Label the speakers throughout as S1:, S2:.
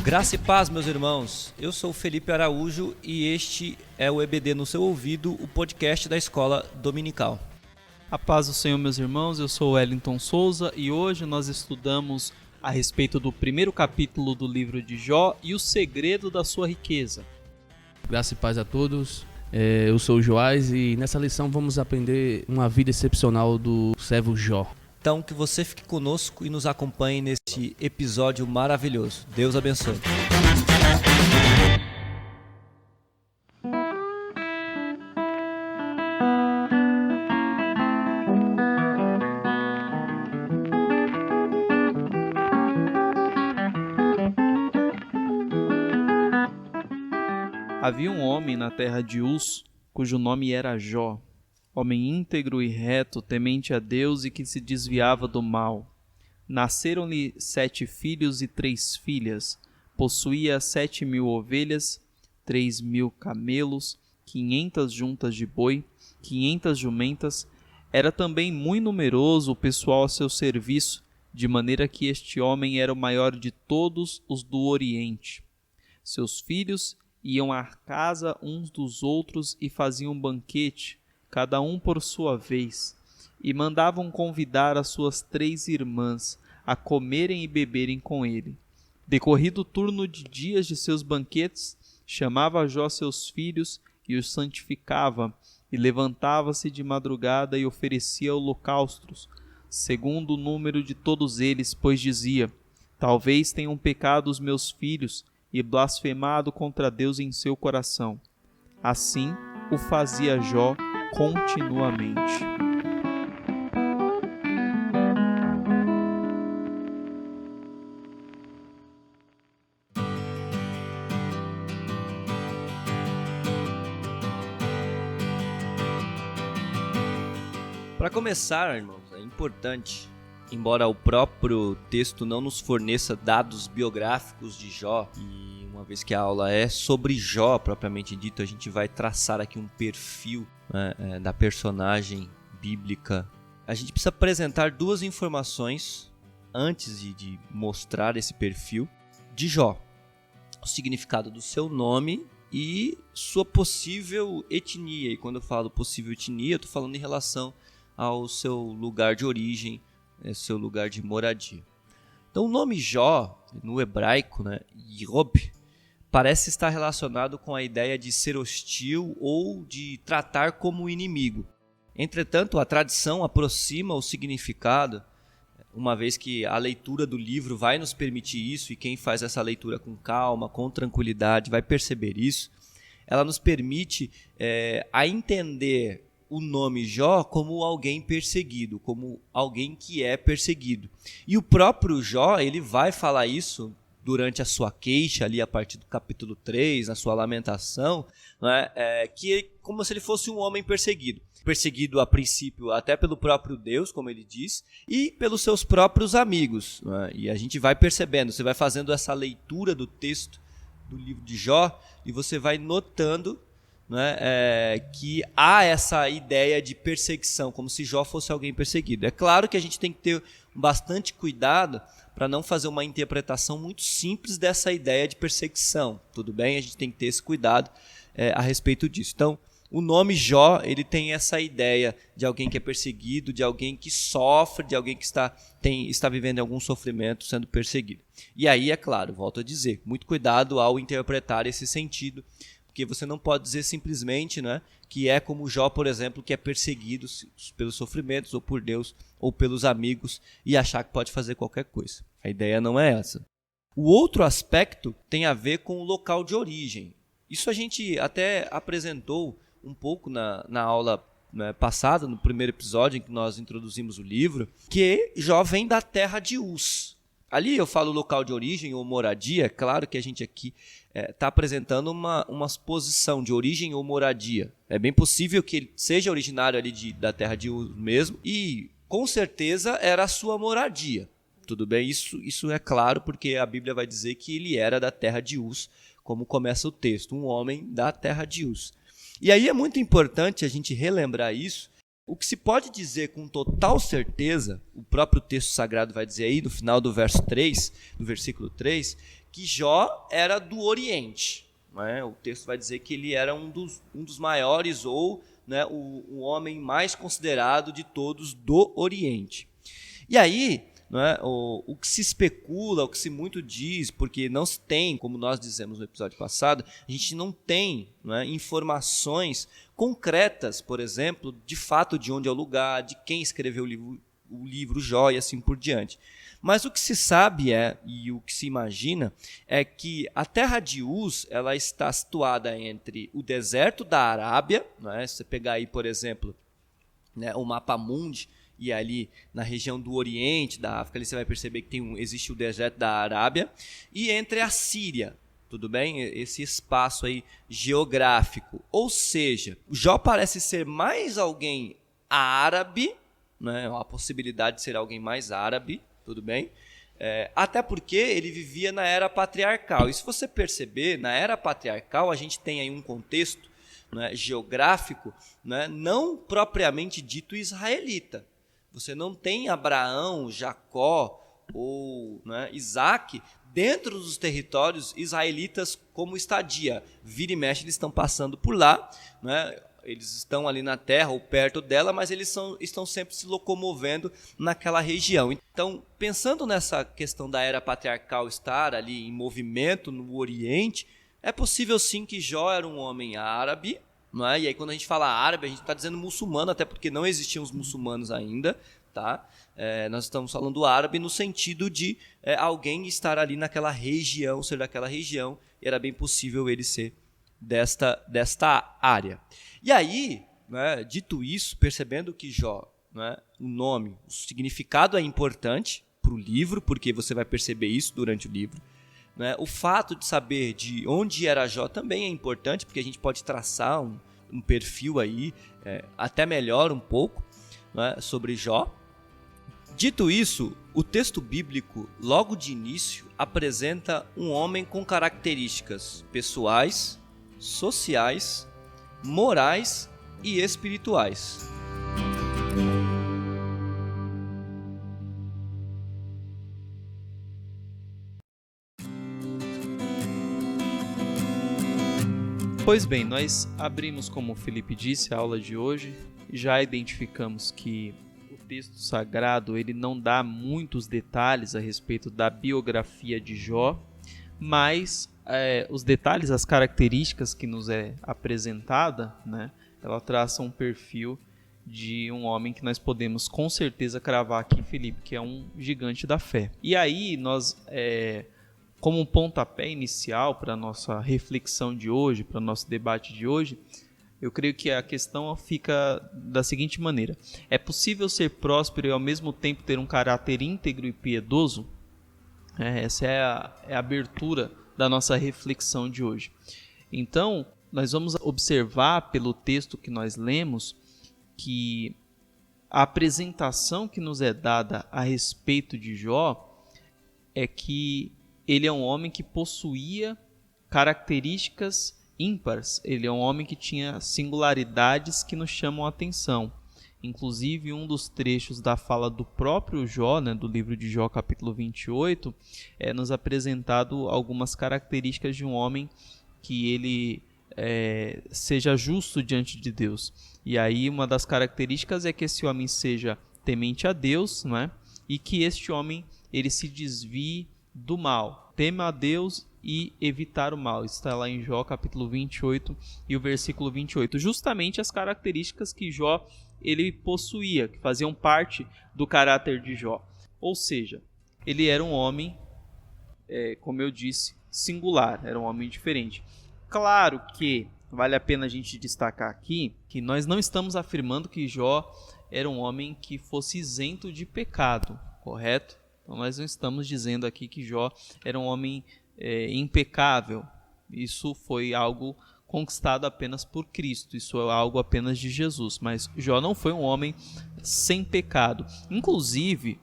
S1: Graça e paz, meus irmãos. Eu sou o Felipe Araújo e este é o EBD no seu ouvido, o podcast da Escola Dominical.
S2: A paz do Senhor, meus irmãos. Eu sou o Wellington Souza e hoje nós estudamos a respeito do primeiro capítulo do livro de Jó e o segredo da sua riqueza.
S3: Graça e paz a todos. Eu sou o Joás e nessa lição vamos aprender uma vida excepcional do servo Jó.
S1: Então, que você fique conosco e nos acompanhe neste episódio maravilhoso. Deus abençoe.
S2: Havia um homem na terra de Uz, cujo nome era Jó. Homem íntegro e reto, temente a Deus e que se desviava do mal. Nasceram-lhe 7 filhos e 3 filhas. Possuía 7.000 ovelhas, 3.000 camelos, 500 juntas de boi, 500 jumentas. Era também muito numeroso o pessoal a seu serviço, de maneira que este homem era o maior de todos os do Oriente. Seus filhos iam à casa uns dos outros e faziam um banquete, cada um por sua vez, e mandavam convidar as suas 3 irmãs a comerem e beberem com ele. Decorrido o turno de dias de seus banquetes, chamava Jó seus filhos e os santificava, e levantava-se de madrugada e oferecia holocaustos, segundo o número de todos eles, pois dizia: talvez tenham pecado os meus filhos e blasfemado contra Deus em seu coração. Assim o fazia Jó continuamente.
S1: Para começar, irmãos, é importante, embora o próprio texto não nos forneça dados biográficos de Jó, e uma vez que a aula é sobre Jó propriamente dito, a gente vai traçar aqui um perfil da personagem bíblica. A gente precisa apresentar 2 informações antes de mostrar esse perfil de Jó: o significado do seu nome e sua possível etnia. E quando eu falo possível etnia, eu estou falando em relação ao seu lugar de origem, seu lugar de moradia. Então o nome Jó, no hebraico, Yob, parece estar relacionado com a ideia de ser hostil ou de tratar como inimigo. Entretanto, a tradição aproxima o significado, uma vez que a leitura do livro vai nos permitir isso, e quem faz essa leitura com calma, com tranquilidade, vai perceber isso. Ela nos permite a entender o nome Jó como alguém perseguido, como alguém que é perseguido. E o próprio Jó, ele vai falar isso durante a sua queixa, ali a partir do capítulo 3, na sua lamentação, que é como se ele fosse um homem perseguido. Perseguido a princípio até pelo próprio Deus, como ele diz, e pelos seus próprios amigos. E a gente vai percebendo, você vai fazendo essa leitura do texto do livro de Jó, e você vai notando que há essa ideia de perseguição, como se Jó fosse alguém perseguido. É claro que a gente tem que ter bastante cuidado para não fazer uma interpretação muito simples dessa ideia de perseguição. Tudo bem? A gente tem que ter esse cuidado a respeito disso. Então, o nome Jó, ele tem essa ideia de alguém que é perseguido, de alguém que sofre, de alguém que está vivendo algum sofrimento, sendo perseguido. E aí, é claro, volto a dizer, muito cuidado ao interpretar esse sentido, porque você não pode dizer simplesmente que é como Jó, por exemplo, que é perseguido pelos sofrimentos, ou por Deus, ou pelos amigos, e achar que pode fazer qualquer coisa. A ideia não é essa. O outro aspecto tem a ver com o local de origem. Isso a gente até apresentou um pouco na aula passada, no primeiro episódio em que nós introduzimos o livro, que Jó vem da terra de Uz. Ali eu falo local de origem ou moradia, é claro que a gente aqui está apresentando uma posição de origem ou moradia. É bem possível que ele seja originário ali da terra de Uz mesmo e com certeza era a sua moradia. Tudo bem? Isso é claro porque a Bíblia vai dizer que ele era da terra de Uz, como começa o texto, um homem da terra de Uz. E aí é muito importante a gente relembrar isso. O que se pode dizer com total certeza, o próprio texto sagrado vai dizer aí no final do verso 3, do versículo 3, que Jó era do Oriente. Né? O texto vai dizer que ele era um dos maiores ou, né, o homem mais considerado de todos do Oriente. E aí, né, o que se especula, o que se muito diz, porque não se tem, como nós dizemos no episódio passado, a gente não tem, né, informações concretas, por exemplo, de fato de onde é o lugar, de quem escreveu o livro Jó e assim por diante. Mas o que se sabe e o que se imagina é que a terra de Uz ela está situada entre o deserto da Arábia, né, se você pegar aí, por exemplo, né, o mapa mundi, e ali na região do Oriente, da África, ali você vai perceber que existe o deserto da Arábia, e entre a Síria, tudo bem? Esse espaço aí geográfico. Ou seja, Jó parece ser mais alguém árabe, né? A possibilidade de ser alguém mais árabe, tudo bem? Até porque ele vivia na era patriarcal. E se você perceber, na era patriarcal a gente tem aí um contexto, né, geográfico, né, não propriamente dito israelita. Você não tem Abraão, Jacó ou, né, Isaac dentro dos territórios israelitas como estadia. Vira e mexe, eles estão passando por lá, né? Eles estão ali na terra ou perto dela, mas eles estão sempre se locomovendo naquela região. Então, pensando nessa questão da era patriarcal estar ali em movimento no Oriente, é possível sim que Jó era um homem árabe, não é? E aí quando a gente fala árabe, a gente está dizendo muçulmano, até porque não existiam os muçulmanos ainda, tá? Nós estamos falando árabe no sentido de alguém estar ali naquela região, ser daquela região, e era bem possível ele ser desta área. E aí, né, dito isso, percebendo que Jó, né, o nome, o significado é importante para o livro, porque você vai perceber isso durante o livro, né? O fato de saber de onde era Jó também é importante, porque a gente pode traçar um perfil aí, até melhor um pouco, né, sobre Jó. Dito isso, o texto bíblico, logo de início, apresenta um homem com características pessoais, sociais, morais e espirituais.
S2: Pois bem, nós abrimos, como o Felipe disse, a aula de hoje. Já identificamos que o texto sagrado ele não dá muitos detalhes a respeito da biografia de Jó, mas os detalhes, as características que nos é apresentada, né, ela traça um perfil de um homem que nós podemos com certeza cravar aqui, Felipe, que é um gigante da fé. E aí nós, como um pontapé inicial para a nossa reflexão de hoje, para o nosso debate de hoje, eu creio que a questão fica da seguinte maneira: é possível ser próspero e ao mesmo tempo ter um caráter íntegro e piedoso? Essa é a abertura da nossa reflexão de hoje. Então, nós vamos observar pelo texto que nós lemos que a apresentação que nos é dada a respeito de Jó é que ele é um homem que possuía características ímpares. Ele é um homem que tinha singularidades que nos chamam a atenção. Inclusive, um dos trechos da fala do próprio Jó, né, do livro de Jó, capítulo 28, nos apresentado algumas características de um homem que ele seja justo diante de Deus. E aí, uma das características é que esse homem seja temente a Deus, né, e que este homem ele se desvie do mal. Tema a Deus e evitar o mal. Está lá em Jó capítulo 28 e o versículo 28. Justamente as características que Jó ele possuía, que faziam parte do caráter de Jó. Ou seja, ele era um homem, como eu disse, singular, era um homem diferente. Claro que vale a pena a gente destacar aqui que nós não estamos afirmando que Jó era um homem que fosse isento de pecado, correto? Então nós não estamos dizendo aqui que Jó era um homem impecável. Isso foi algo conquistado apenas por Cristo, isso é algo apenas de Jesus, mas Jó não foi um homem sem pecado. Inclusive,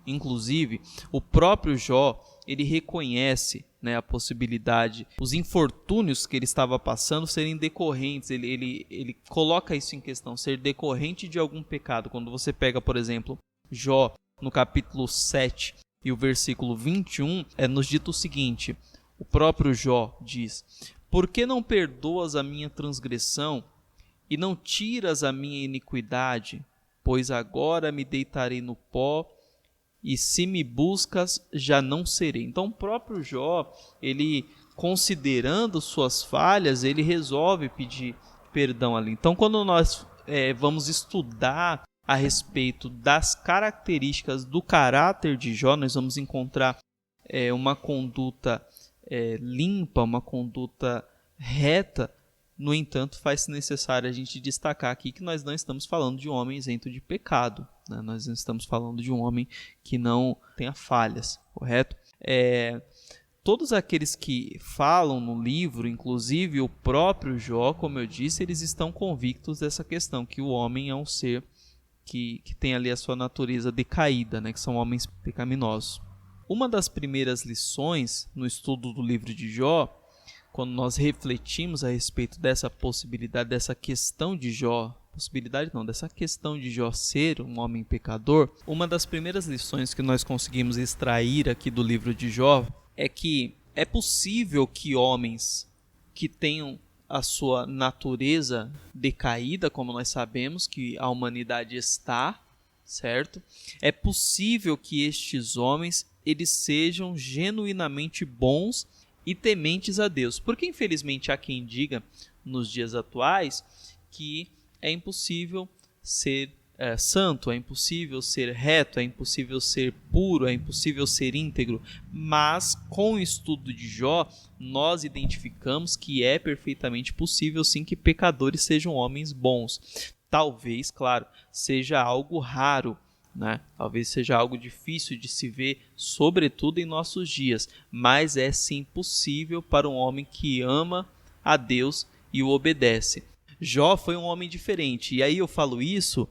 S2: o próprio Jó, ele reconhece, né, a possibilidade, os infortúnios que ele estava passando serem decorrentes, ele coloca isso em questão, ser decorrente de algum pecado. Quando você pega, por exemplo, Jó, no capítulo 7 e o versículo 21, nos dito o seguinte, o próprio Jó diz: por que não perdoas a minha transgressão e não tiras a minha iniquidade? Pois agora me deitarei no pó e se me buscas, já não serei. Então o próprio Jó, ele considerando suas falhas, ele resolve pedir perdão ali. Então quando nós vamos estudar a respeito das características do caráter de Jó, nós vamos encontrar uma conduta limpa, uma conduta reta. No entanto, faz-se necessário a gente destacar aqui que nós não estamos falando de um homem isento de pecado, né? Nós não estamos falando de um homem que não tenha falhas, correto? Todos aqueles que falam no livro, inclusive o próprio Jó, como eu disse, eles estão convictos dessa questão, que o homem é um ser que tem ali a sua natureza decaída, né? Que são homens pecaminosos. Uma das primeiras lições no estudo do livro de Jó, quando nós refletimos a respeito dessa possibilidade, dessa questão de Jó, dessa questão de Jó ser um homem pecador, uma das primeiras lições que nós conseguimos extrair aqui do livro de Jó é que é possível que homens que tenham a sua natureza decaída, como nós sabemos que a humanidade está, certo? É possível que estes homens eles sejam genuinamente bons e tementes a Deus. Porque infelizmente há quem diga nos dias atuais que é impossível ser santo, é impossível ser reto, é impossível ser puro, é impossível ser íntegro. Mas com o estudo de Jó, nós identificamos que é perfeitamente possível sim que pecadores sejam homens bons. Talvez, claro, seja algo raro, né? Talvez seja algo difícil de se ver, sobretudo em nossos dias, mas é sim possível para um homem que ama a Deus e o obedece. Jó foi um homem diferente, e aí eu falo isso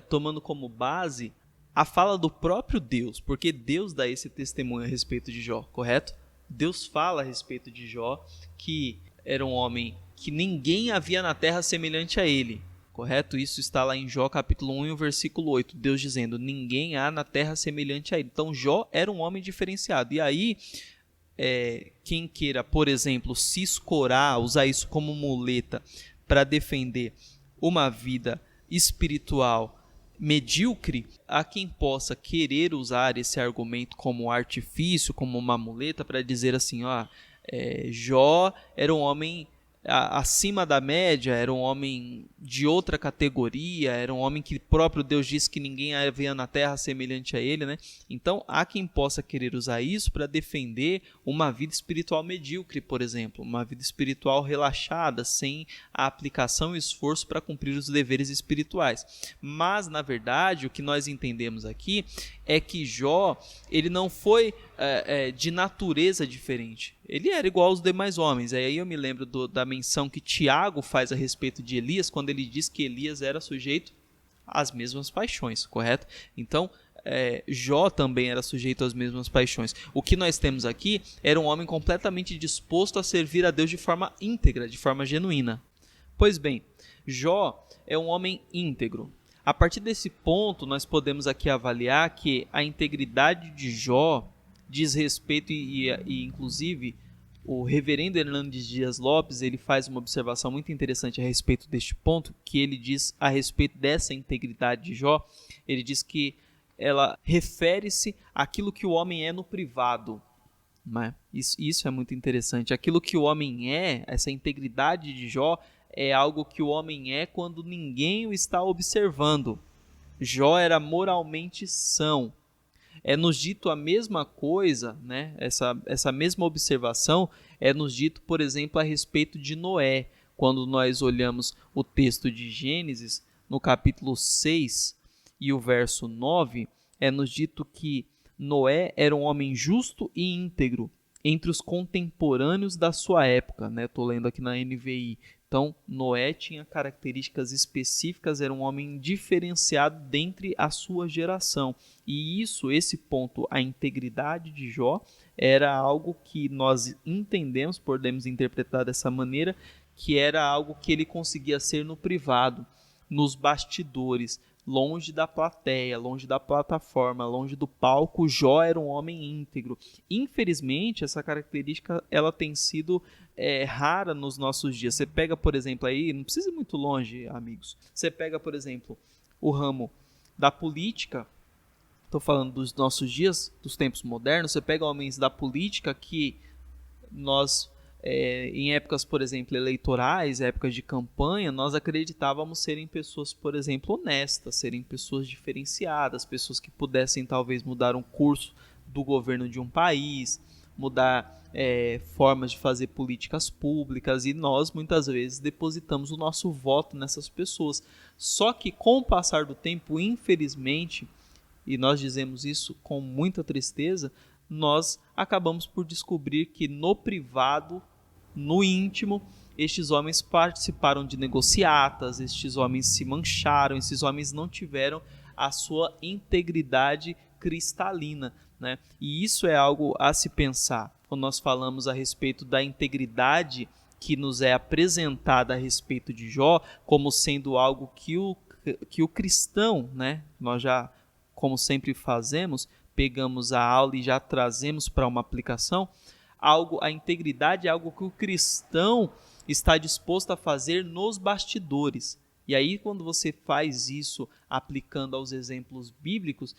S2: tomando como base a fala do próprio Deus, porque Deus dá esse testemunho a respeito de Jó, correto? Deus fala a respeito de Jó que era um homem que ninguém havia na terra semelhante a ele, correto? Isso está lá em Jó capítulo 1 e o versículo 8, Deus dizendo, ninguém há na terra semelhante a ele. Então Jó era um homem diferenciado, e aí quem queira, por exemplo, se escorar, usar isso como muleta para defender uma vida espiritual medíocre, há quem possa querer usar esse argumento como artifício, como uma muleta para dizer assim, Jó era um homem acima da média, era um homem de outra categoria, era um homem que próprio Deus disse que ninguém havia na terra semelhante a ele, né? Então há quem possa querer usar isso para defender uma vida espiritual medíocre, por exemplo, uma vida espiritual relaxada, sem a aplicação e esforço para cumprir os deveres espirituais. Mas na verdade o que nós entendemos aqui é que Jó, ele não foi de natureza diferente. Ele era igual aos demais homens. Aí eu me lembro da menção que Tiago faz a respeito de Elias, quando ele diz que Elias era sujeito às mesmas paixões, correto? Então, Jó também era sujeito às mesmas paixões. O que nós temos aqui era um homem completamente disposto a servir a Deus de forma íntegra, de forma genuína. Pois bem, Jó é um homem íntegro. A partir desse ponto, nós podemos aqui avaliar que a integridade de Jó diz respeito, e inclusive o reverendo Hernandes Dias Lopes, ele faz uma observação muito interessante a respeito deste ponto, que ele diz a respeito dessa integridade de Jó, ele diz que ela refere-se àquilo que o homem é no privado. Né? Isso é muito interessante. Aquilo que o homem é, essa integridade de Jó, é algo que o homem é quando ninguém o está observando. Jó era moralmente são. Nos dito a mesma coisa, né? Essa mesma observação nos dito, por exemplo, a respeito de Noé. Quando nós olhamos o texto de Gênesis, no capítulo 6 e o verso 9, nos dito que Noé era um homem justo e íntegro entre os contemporâneos da sua época, né? Estou lendo aqui na NVI. Então, Noé tinha características específicas, era um homem diferenciado dentre a sua geração. E esse ponto, a integridade de Jó, era algo que nós entendemos, podemos interpretar dessa maneira, que era algo que ele conseguia ser no privado, nos bastidores, longe da plateia, longe da plataforma, longe do palco. Jó era um homem íntegro. Infelizmente, essa característica ela tem sido rara nos nossos dias. Você pega, por exemplo, aí, não precisa ir muito longe, amigos. Você pega, por exemplo, o ramo da política. Estou falando dos nossos dias, dos tempos modernos. Você pega homens da política que nós, em épocas, por exemplo, eleitorais, épocas de campanha, nós acreditávamos serem pessoas, por exemplo, honestas, serem pessoas diferenciadas, pessoas que pudessem talvez mudar um curso do governo de um país, mudar formas de fazer políticas públicas, e nós muitas vezes depositamos o nosso voto nessas pessoas. Só que com o passar do tempo, infelizmente, e nós dizemos isso com muita tristeza, nós acabamos por descobrir que no privado, no íntimo, estes homens participaram de negociatas, estes homens se mancharam, esses homens não tiveram a sua integridade cristalina, né? E isso é algo a se pensar quando nós falamos a respeito da integridade que nos é apresentada a respeito de Jó, como sendo algo que o cristão, né? Nós já, como sempre fazemos, pegamos a aula e já trazemos para uma aplicação. A integridade é algo que o cristão está disposto a fazer nos bastidores. E aí, quando você faz isso aplicando aos exemplos bíblicos,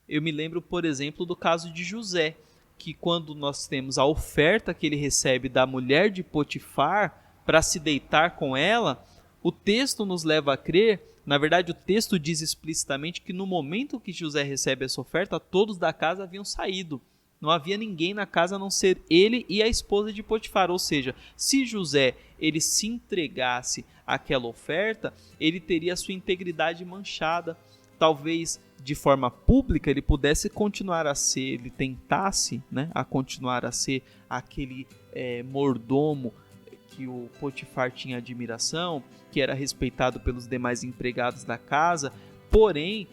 S2: eu me lembro, por exemplo, do caso de José, que quando nós temos a oferta que ele recebe da mulher de Potifar para se deitar com ela, o texto nos leva a crer, na verdade o texto diz explicitamente que no momento que José recebe essa oferta, todos da casa haviam saído. Não havia ninguém na casa a não ser ele e a esposa de Potifar. Ou seja, se José ele se entregasse àquela oferta, ele teria a sua integridade manchada. Talvez de forma pública ele pudesse continuar a ser, ele tentasse, né, a continuar a ser aquele mordomo que o Potifar tinha admiração, que era respeitado pelos demais empregados da casa. Porém,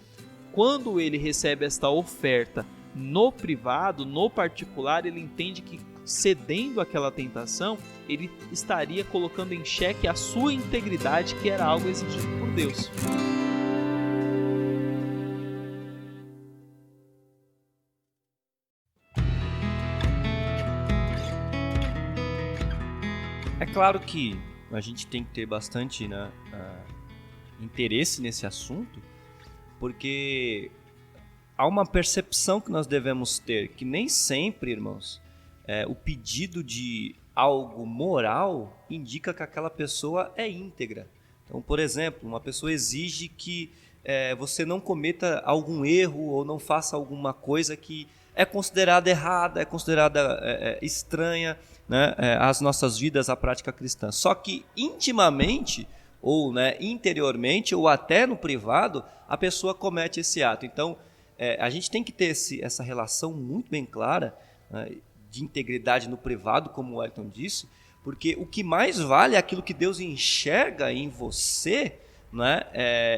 S2: quando ele recebe esta oferta no privado, no particular, ele entende que cedendo àquela tentação, ele estaria colocando em xeque a sua integridade, que era algo exigido por Deus.
S1: É claro que a gente tem que ter bastante, interesse nesse assunto, porque há uma percepção que nós devemos ter, que nem sempre, irmãos, o pedido de algo moral indica que aquela pessoa é íntegra. Então, por exemplo, uma pessoa exige que você não cometa algum erro ou não faça alguma coisa que é considerada errada, é considerada estranha, né, às nossas vidas, à prática cristã. Só que intimamente, ou interiormente, ou até no privado, a pessoa comete esse ato. Então, a gente tem que ter essa relação muito bem clara, né, de integridade no privado, como o Wellington disse, porque o que mais vale é aquilo que Deus enxerga em você, né,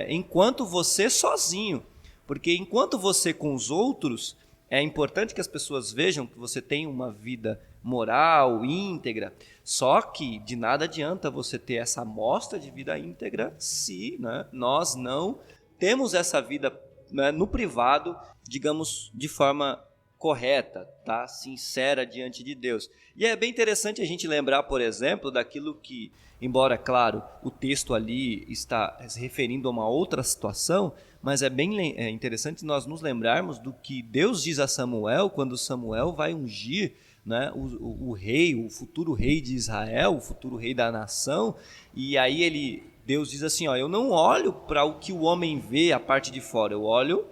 S1: enquanto você sozinho. Porque enquanto você com os outros, é importante que as pessoas vejam que você tem uma vida moral, íntegra. Só que de nada adianta você ter essa amostra de vida íntegra se, né, nós não temos essa vida, né, no privado, digamos, de forma correta, tá? Sincera diante de Deus. E é bem interessante a gente lembrar, por exemplo, daquilo que, embora, claro, o texto ali está se referindo a uma outra situação, mas é bem interessante nós nos lembrarmos do que Deus diz a Samuel quando Samuel vai ungir, né, o rei, o futuro rei de Israel, o futuro rei da nação. E aí Deus diz assim, eu não olho para o que o homem vê a parte de fora, eu olho,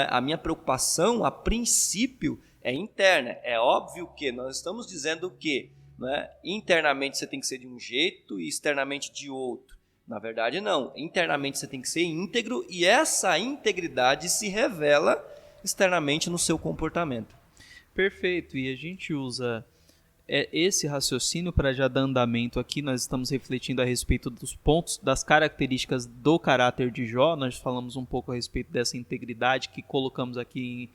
S1: a minha preocupação a princípio é interna. É óbvio que nós estamos dizendo que, internamente você tem que ser de um jeito e externamente de outro. Na verdade não, internamente você tem que ser íntegro, e essa integridade se revela externamente no seu comportamento.
S2: Perfeito, e a gente usa esse raciocínio para já dar andamento aqui. Nós estamos refletindo a respeito dos pontos, das características do caráter de Jó. Nós falamos um pouco a respeito dessa integridade que colocamos aqui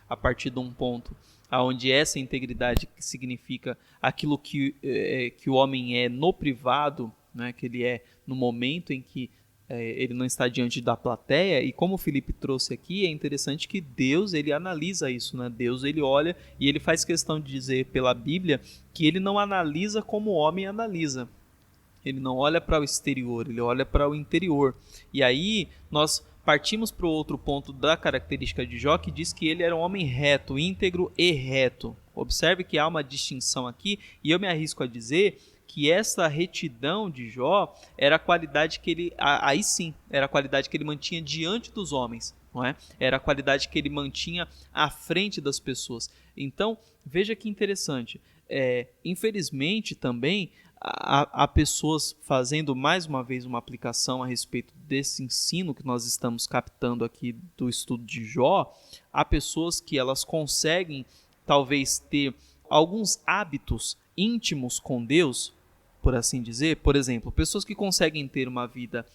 S2: a partir de um ponto onde essa integridade significa aquilo que o homem é no privado, né, que ele é no momento em que ele não está diante da plateia. E como o Felipe trouxe aqui, é interessante que Deus, ele analisa isso, né? Deus, ele olha e ele faz questão de dizer pela Bíblia que ele não analisa como o homem analisa. Ele não olha para o exterior, ele olha para o interior. E aí nós partimos para o outro ponto da característica de Jó, que diz que ele era um homem reto, íntegro e reto. Observe que há uma distinção aqui, e eu me arrisco a dizer que essa retidão de Jó era a qualidade que ele, aí sim, era a qualidade que ele mantinha diante dos homens, não é? Era a qualidade que ele mantinha à frente das pessoas. Então, veja que interessante, infelizmente também há pessoas fazendo mais uma vez uma aplicação a respeito desse ensino que nós estamos captando aqui do estudo de Jó. Há pessoas que elas conseguem talvez ter alguns hábitos íntimos com Deus, por assim dizer. Por exemplo, pessoas que conseguem ter uma vida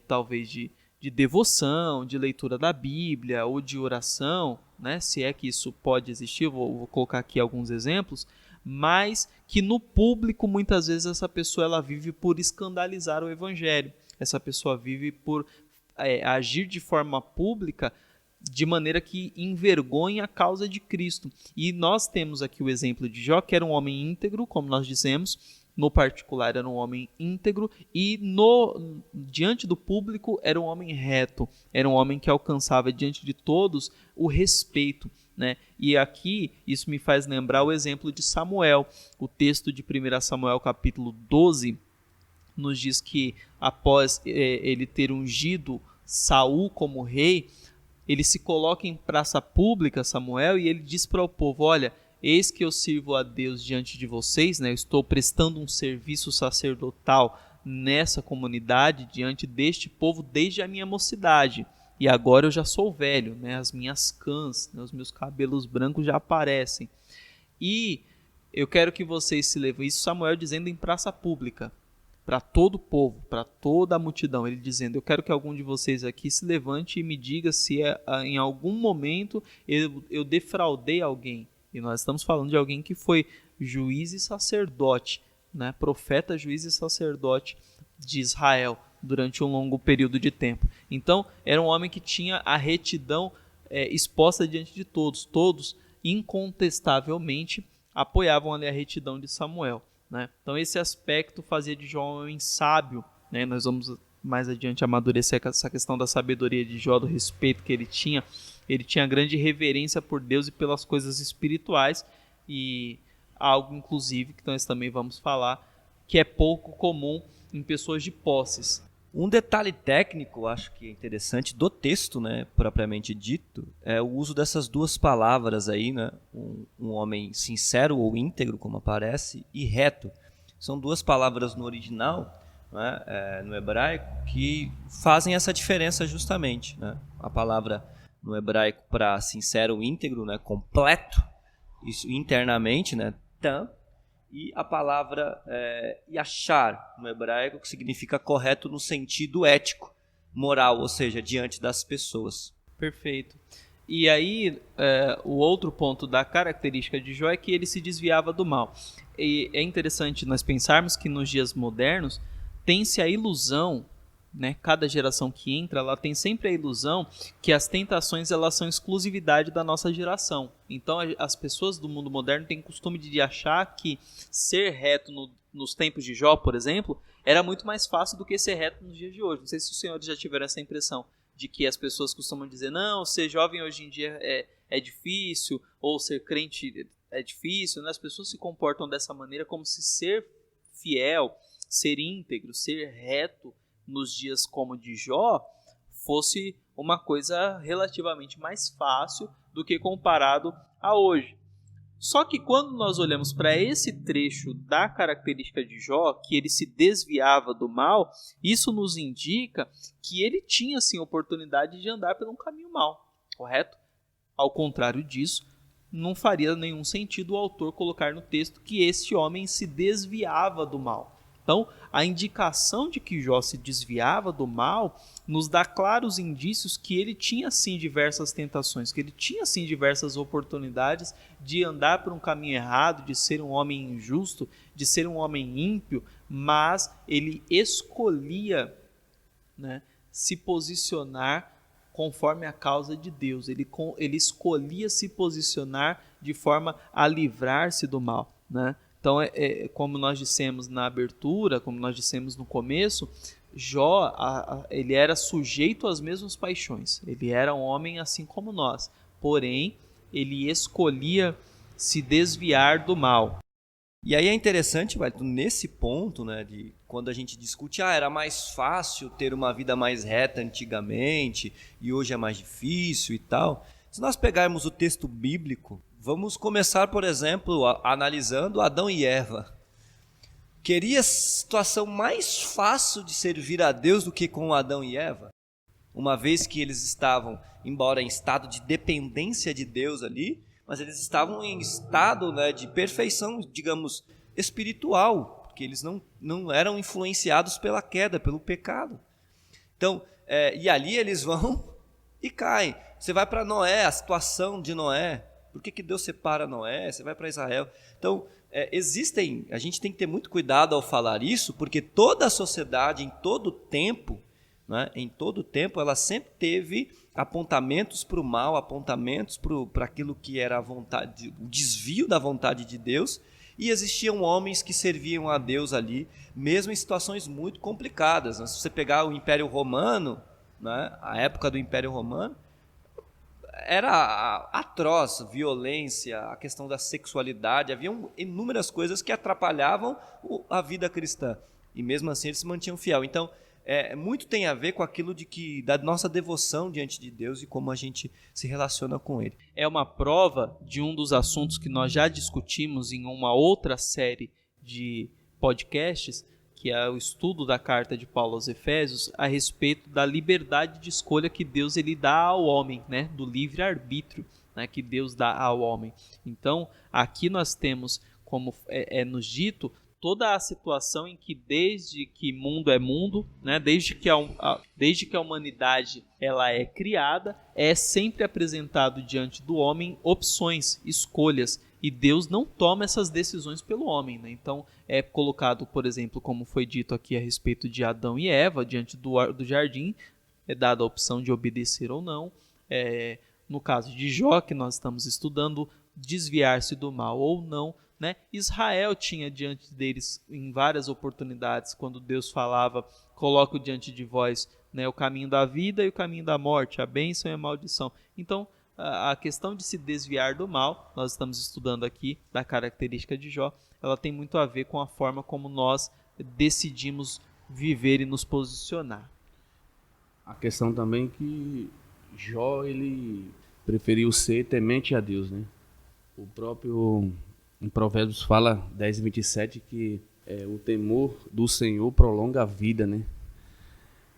S2: talvez de devoção, de leitura da Bíblia ou de oração, né? Se é que isso pode existir, vou colocar aqui alguns exemplos, mas que no público muitas vezes essa pessoa ela vive por escandalizar o Evangelho, essa pessoa vive por agir de forma pública de maneira que envergonha a causa de Cristo. E nós temos aqui o exemplo de Jó, que era um homem íntegro, como nós dissemos, no particular era um homem íntegro, e diante do público era um homem reto, era um homem que alcançava diante de todos o respeito, né? E aqui isso me faz lembrar o exemplo de Samuel. O texto de 1 Samuel capítulo 12 nos diz que após ele ter ungido Saul como rei, ele se coloca em praça pública, Samuel, e ele diz para o povo: olha, eis que eu sirvo a Deus diante de vocês, né? Eu estou prestando um serviço sacerdotal nessa comunidade, diante deste povo, desde a minha mocidade. E agora eu já sou velho, né? As minhas cãs, né? Os meus cabelos brancos já aparecem. E eu quero que vocês se levem. Isso Samuel dizendo em praça pública, para todo o povo, para toda a multidão. Ele dizendo: eu quero que algum de vocês aqui se levante e me diga se em algum momento eu defraudei alguém. E nós estamos falando de alguém que foi juiz e sacerdote, né? Profeta, juiz e sacerdote de Israel durante um longo período de tempo. Então, era um homem que tinha a retidão exposta diante de todos. Todos, incontestavelmente, apoiavam ali a retidão de Samuel, né? Então, esse aspecto fazia de Jó um homem sábio, né? Nós vamos mais adiante amadurecer essa questão da sabedoria de Jó, do respeito que ele tinha. Ele tinha grande reverência por Deus e pelas coisas espirituais, e algo, inclusive, que nós também vamos falar, que é pouco comum em pessoas de posses.
S1: Um detalhe técnico, acho que é interessante, do texto, né, propriamente dito, é o uso dessas duas palavras aí, né, um homem sincero ou íntegro, como aparece, e reto. São duas palavras no original, né, no hebraico, que fazem essa diferença justamente, né? A palavra no hebraico para sincero, íntegro, né, completo, isso internamente, né, tam, e a palavra yashar no hebraico, que significa correto no sentido ético, moral, ou seja, diante das pessoas.
S2: Perfeito. E aí, o outro ponto da característica de Jó é que ele se desviava do mal. E é interessante nós pensarmos que nos dias modernos tem-se a ilusão, né? Cada geração que entra, ela tem sempre a ilusão que as tentações elas são exclusividade da nossa geração. Então as pessoas do mundo moderno têm o costume de achar que ser reto nos tempos de Jó, por exemplo, era muito mais fácil do que ser reto nos dias de hoje. Não sei se os senhores já tiveram essa impressão de que as pessoas costumam dizer: não, ser jovem hoje em dia é difícil, ou ser crente é difícil, né? As pessoas se comportam dessa maneira como se ser fiel, ser íntegro, ser reto nos dias como de Jó fosse uma coisa relativamente mais fácil do que comparado a hoje. Só que quando nós olhamos para esse trecho da característica de Jó, que ele se desviava do mal, isso nos indica que ele tinha sim oportunidade de andar por um caminho mau, correto? Ao contrário disso, não faria nenhum sentido o autor colocar no texto que este homem se desviava do mal. Então, a indicação de que Jó se desviava do mal nos dá claros indícios que ele tinha sim diversas tentações, que ele tinha sim diversas oportunidades de andar por um caminho errado, de ser um homem injusto, de ser um homem ímpio, mas ele escolhia, né, se posicionar conforme a causa de Deus. Ele escolhia se posicionar de forma a livrar-se do mal, né? Então, como nós dissemos na abertura, como nós dissemos no começo, Jó, ele era sujeito às mesmas paixões. Ele era um homem assim como nós. Porém, ele escolhia se desviar do mal.
S1: E aí é interessante, nesse ponto, né, de quando a gente discute, era mais fácil ter uma vida mais reta antigamente e hoje é mais difícil e tal. Se nós pegarmos o texto bíblico, vamos começar, por exemplo, analisando Adão e Eva. Queria situação mais fácil de servir a Deus do que com Adão e Eva? Uma vez que eles estavam, embora em estado de dependência de Deus ali, mas eles estavam em estado, né, de perfeição, digamos, espiritual, porque eles não eram influenciados pela queda, pelo pecado. Então, e ali eles vão e caem. Você vai para Noé, a situação de Noé. Por que Deus separa Noé? Você vai para Israel. Então, a gente tem que ter muito cuidado ao falar isso, porque toda a sociedade, em todo tempo, né, ela sempre teve apontamentos para o mal, apontamentos para aquilo que era a vontade, o desvio da vontade de Deus, e existiam homens que serviam a Deus ali, mesmo em situações muito complicadas. Se você pegar o Império Romano, né, a época do Império Romano, era atroz, violência, a questão da sexualidade, haviam inúmeras coisas que atrapalhavam a vida cristã, e mesmo assim eles se mantinham fiel. Então, muito tem a ver com aquilo da nossa devoção diante de Deus e como a gente se relaciona com Ele.
S2: É uma prova de um dos assuntos que nós já discutimos em uma outra série de podcasts, que é o estudo da carta de Paulo aos Efésios, a respeito da liberdade de escolha que Deus ele dá ao homem, né? Do livre-arbítrio, né? Que Deus dá ao homem. Então, aqui nós temos, como nos dito, toda a situação em que desde que mundo é mundo, né, desde que a humanidade ela é criada, é sempre apresentado diante do homem opções, escolhas, e Deus não toma essas decisões pelo homem, né? Então é colocado, por exemplo, como foi dito aqui a respeito de Adão e Eva, diante do jardim, é dada a opção de obedecer ou não. No caso de Jó, que nós estamos estudando, desviar-se do mal ou não, né? Israel tinha diante deles em várias oportunidades, quando Deus falava, coloco diante de vós, né, o caminho da vida e o caminho da morte, a bênção e a maldição. Então, a questão de se desviar do mal, nós estamos estudando aqui da característica de Jó, ela tem muito a ver com a forma como nós decidimos viver e nos posicionar.
S3: A questão também que Jó, ele preferiu ser temente a Deus, né? O próprio em Provérbios fala 10:27 que o temor do Senhor prolonga a vida, né?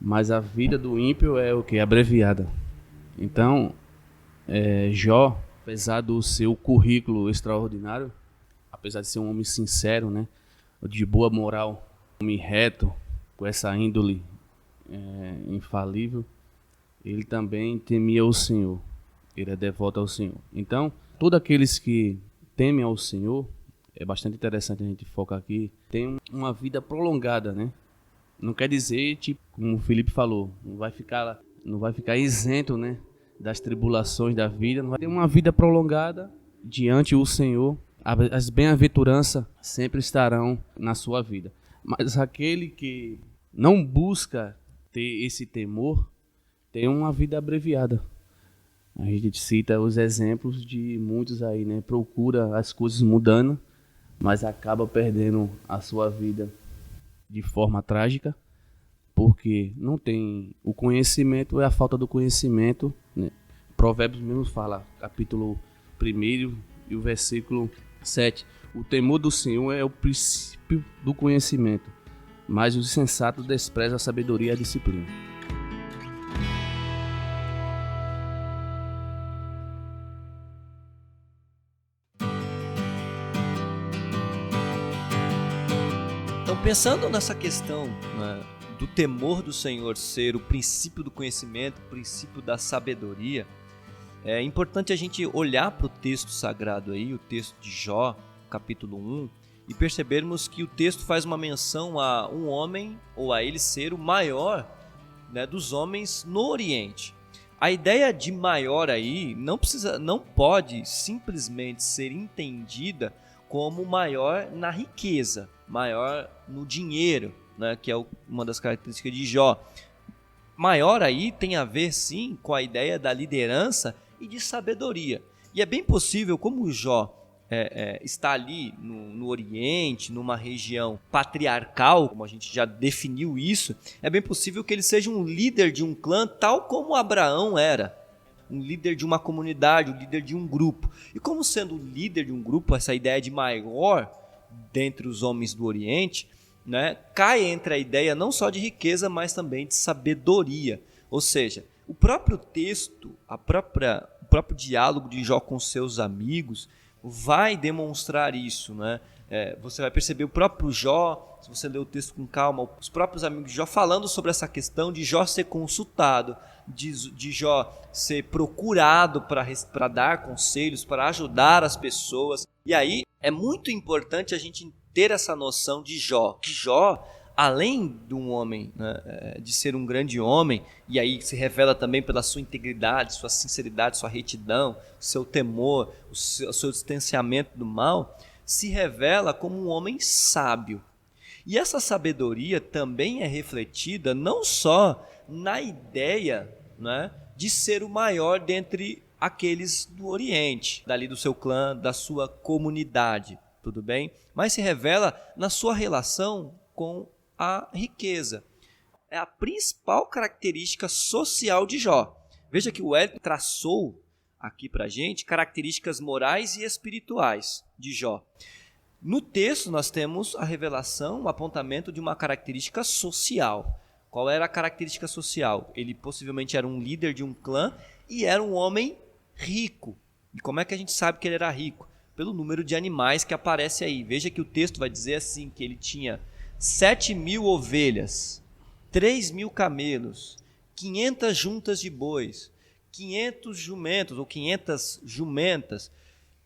S3: Mas a vida do ímpio é o que? Abreviada. Então, Jó, apesar do seu currículo extraordinário, apesar de ser um homem sincero, né? De boa moral, um homem reto, com essa índole infalível, ele também temia o Senhor. Ele é devoto ao Senhor. Então, todos aqueles que temem ao Senhor, é bastante interessante a gente focar aqui, tem uma vida prolongada, né? Não quer dizer, tipo, como o Felipe falou, não vai ficar isento, né, das tribulações da vida, não vai ter uma vida prolongada diante do Senhor. As bem-aventuranças sempre estarão na sua vida. Mas aquele que não busca ter esse temor, tem uma vida abreviada. A gente cita os exemplos de muitos aí, né? Procura as coisas mudando, mas acaba perdendo a sua vida de forma trágica, porque não tem o conhecimento, é a falta do conhecimento, né? Provérbios mesmo fala, capítulo 1 e o versículo 7. O temor do Senhor é o princípio do conhecimento, mas os insensatos desprezam a sabedoria e a disciplina.
S1: pensando nessa questão, né, do temor do Senhor ser o princípio do conhecimento, o princípio da sabedoria, é importante a gente olhar para o texto sagrado aí, o texto de Jó, capítulo 1, e percebermos que o texto faz uma menção a um homem, ou a ele ser o maior, né, dos homens no Oriente. A ideia de maior aí não pode simplesmente ser entendida como maior na riqueza, maior no dinheiro, né, que é uma das características de Jó. Maior aí tem a ver sim com a ideia da liderança e de sabedoria. E é bem possível, como Jó está ali no Oriente, numa região patriarcal, como a gente já definiu isso, é bem possível que ele seja um líder de um clã, tal como Abraão era. Um líder de uma comunidade, um líder de um grupo. E como sendo líder de um grupo, essa ideia de maior dentre os homens do Oriente, né, cai entre a ideia não só de riqueza, mas também de sabedoria. Ou seja, o próprio texto, o próprio diálogo de Jó com seus amigos vai demonstrar isso, né? Você vai perceber o próprio Jó, se você ler o texto com calma, os próprios amigos de Jó falando sobre essa questão de Jó ser consultado, de Jó ser procurado para dar conselhos, para ajudar as pessoas. E aí é muito importante a gente ter essa noção de Jó, que Jó, além de um homem, né, de ser um grande homem, e aí se revela também pela sua integridade, sua sinceridade, sua retidão, seu temor, o seu distanciamento do mal, se revela como um homem sábio. E essa sabedoria também é refletida não só na ideia, né, de ser o maior dentre aqueles do Oriente, dali do seu clã, da sua comunidade, tudo bem? Mas se revela na sua relação com a riqueza. É a principal característica social de Jó. Veja que o Wellington traçou aqui para a gente características morais e espirituais de Jó. No texto nós temos a revelação, o apontamento de uma característica social. Qual era a característica social? Ele possivelmente era um líder de um clã e era um homem rico. E como é que a gente sabe que ele era rico? Pelo número de animais que aparece aí. Veja que o texto vai dizer assim, que ele tinha 7.000 ovelhas, 3.000 camelos, 500 juntas de bois, 500 jumentos ou 500 jumentas,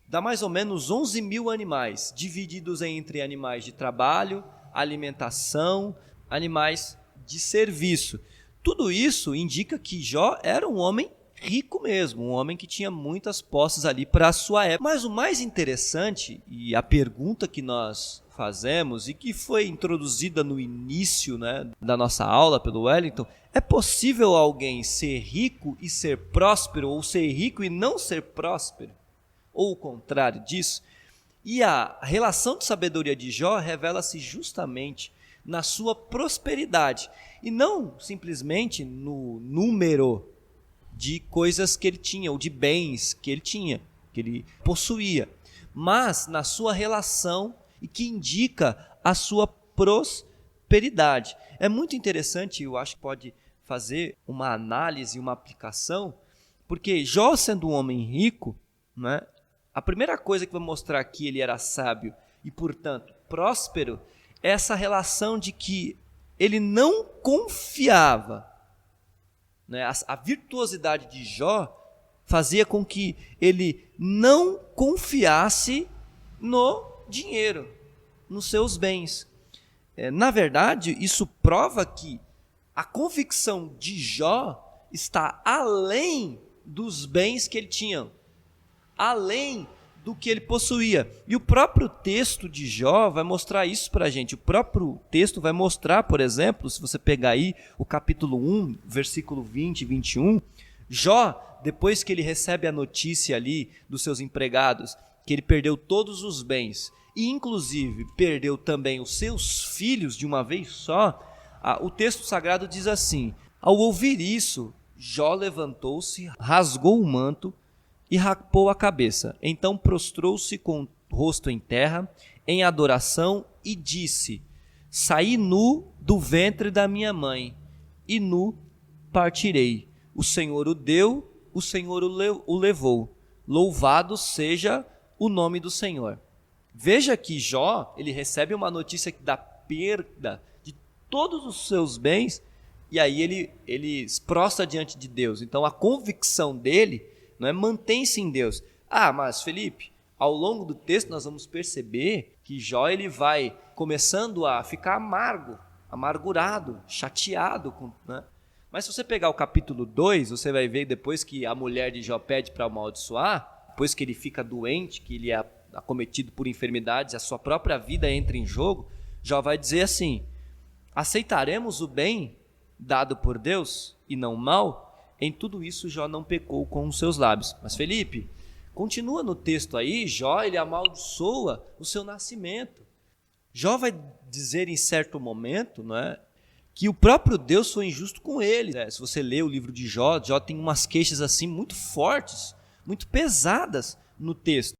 S1: dá mais ou menos 11.000 animais, divididos entre animais de trabalho, alimentação, animais de serviço. Tudo isso indica que Jó era um homem rico mesmo, um homem que tinha muitas posses ali para a sua época. Mas o mais interessante, e a pergunta que nós fazemos e que foi introduzida no início, né, da nossa aula pelo Wellington, é possível alguém ser rico e ser próspero, ou ser rico e não ser próspero? Ou o contrário disso? E a relação de sabedoria de Jó revela-se justamente na sua prosperidade, e não simplesmente no número de coisas que ele tinha, ou de bens que ele tinha, que ele possuía, mas na sua relação e que indica a sua prosperidade. É muito interessante, eu acho que pode fazer uma análise, uma aplicação, porque Jó, sendo um homem rico, né, a primeira coisa que vai mostrar que ele era sábio e, portanto, próspero, é essa relação de que ele não confiava. Né? A virtuosidade de Jó fazia com que ele não confiasse no dinheiro, nos seus bens. Na verdade, isso prova que a convicção de Jó está além dos bens que ele tinha, além do que ele possuía. E o próprio texto de Jó vai mostrar isso para a gente. O próprio texto vai mostrar, por exemplo, se você pegar aí o capítulo 1, versículo 20 e 21, Jó, depois que ele recebe a notícia ali dos seus empregados, que ele perdeu todos os bens, e inclusive perdeu também os seus filhos de uma vez só, o texto sagrado diz assim: ao ouvir isso, Jó levantou-se, rasgou o manto e rapou a cabeça. Então prostrou-se com o rosto em terra, em adoração, e disse: saí nu do ventre da minha mãe, e nu partirei. O Senhor o deu, o Senhor o levou. Louvado seja o nome do Senhor. Veja que Jó, ele recebe uma notícia da perda de todos os seus bens, e aí ele se prostra diante de Deus. Então a convicção dele, não é, mantém-se em Deus. Mas Felipe, ao longo do texto nós vamos perceber que Jó ele vai começando a ficar amargurado, chateado, né? Mas se você pegar o capítulo 2, você vai ver depois que a mulher de Jó pede para amaldiçoar, depois que ele fica doente, que ele é acometido por enfermidades, a sua própria vida entra em jogo, Jó vai dizer assim: aceitaremos o bem dado por Deus e não o mal? Em tudo isso Jó não pecou com os seus lábios. Mas Felipe, continua no texto aí, Jó ele amaldiçoa o seu nascimento. Jó vai dizer em certo momento, não é, que o próprio Deus foi injusto com ele. Se você lê o livro de Jó, Jó tem umas queixas assim muito fortes, muito pesadas no texto.